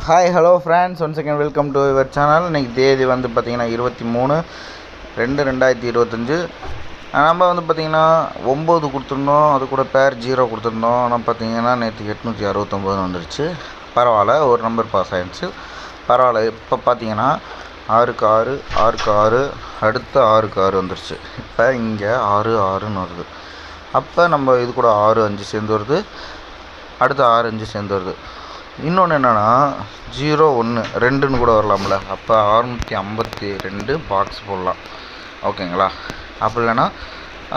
Hi hello friends, one second welcome to your channel. இன்றைக்கி தேதி வந்து பார்த்திங்கன்னா 23/2/2025. நம்ம வந்து பார்த்திங்கன்னா 9 கொடுத்துருந்தோம், அது கூட பேர் 0 கொடுத்துருந்தோம். ஆனால் பார்த்திங்கன்னா நேற்று 869 வந்துருச்சு. பரவாயில்ல, ஒரு நம்பர் பாஸ் ஆகிடுச்சு, பரவாயில்ல. இப்போ பார்த்திங்கன்னா 6க்கு 6 6க்கு 6 அடுத்து 6க்கு 6 வந்துருச்சு. இப்போ இங்கே 6 6ன்னு வருது. அப்போ நம்ம இது கூட 6 5 சேர்ந்து வருது, அடுத்து 6 5 சேர்ந்து வருது. இன்னொன்று என்னென்னா 0 1 2ன்னு கூட வரலாம்ல. அப்போ 652 பாக்ஸ் போடலாம், ஓகேங்களா? அப்படி இல்லைன்னா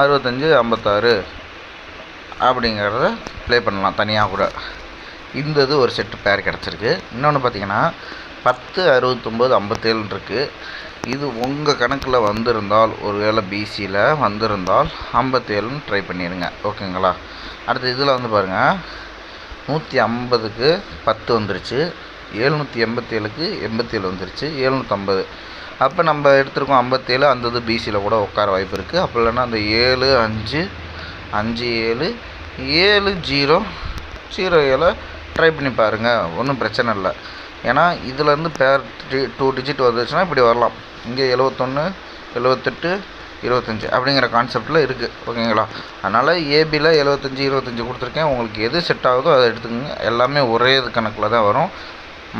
65 56 அப்படிங்கிறத ப்ளே பண்ணலாம் தனியாக கூட. இந்த இது ஒரு செட்டு பேர் கிடச்சிருக்கு. இன்னொன்று பார்த்திங்கன்னா 10 69 57 இருக்குது. இது உங்கள் கணக்கில் வந்திருந்தால், ஒரு வேளை பிசியில் வந்திருந்தால் 57ன்னு ட்ரை பண்ணிடுங்க, ஓகேங்களா? அடுத்து இதில் வந்து பாருங்கள், 150க்கு 10 வந்துருச்சு, 787க்கு 87 வந்துருச்சு, 750. அப்போ நம்ம எடுத்துருக்கோம் 57. அந்த இது பிசியில் கூட உட்கார வாய்ப்பு இருக்குது. அப்போ இல்லைன்னா அந்த 7 5 5 7 7 0 0 7 ட்ரை பண்ணி பாருங்கள், ஒன்றும் பிரச்சனை இல்லை. ஏன்னா இதுலேருந்து பேர் 2 டிஜிட் வந்துச்சுன்னா இப்படி வரலாம். இங்கே 71 78 25 அப்படிங்கிற கான்செப்டில் இருக்குது, ஓகேங்களா? அதனால் ஏபியில் 75 25 கொடுத்துருக்கேன். உங்களுக்கு எது செட் ஆகுதோ அதை எடுத்துக்கோங்க. எல்லாமே ஒரே இது கணக்கில் தான் வரும்,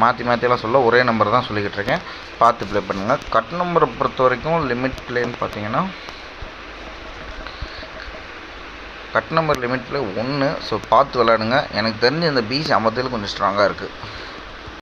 மாற்றிலாம் சொல்ல, ஒரே நம்பர் தான் சொல்லிக்கிட்டு இருக்கேன். பார்த்து ப்ளே பண்ணுங்கள். கட் நம்பரை பொறுத்த வரைக்கும் லிமிட் ப்ளேன்னு பார்த்தீங்கன்னா cut number limit play 1. So பார்த்து விளையாடுங்க. எனக்கு தெரிஞ்சு இந்த பிசி 57 கொஞ்சம் ஸ்ட்ராங்காக இருக்குது.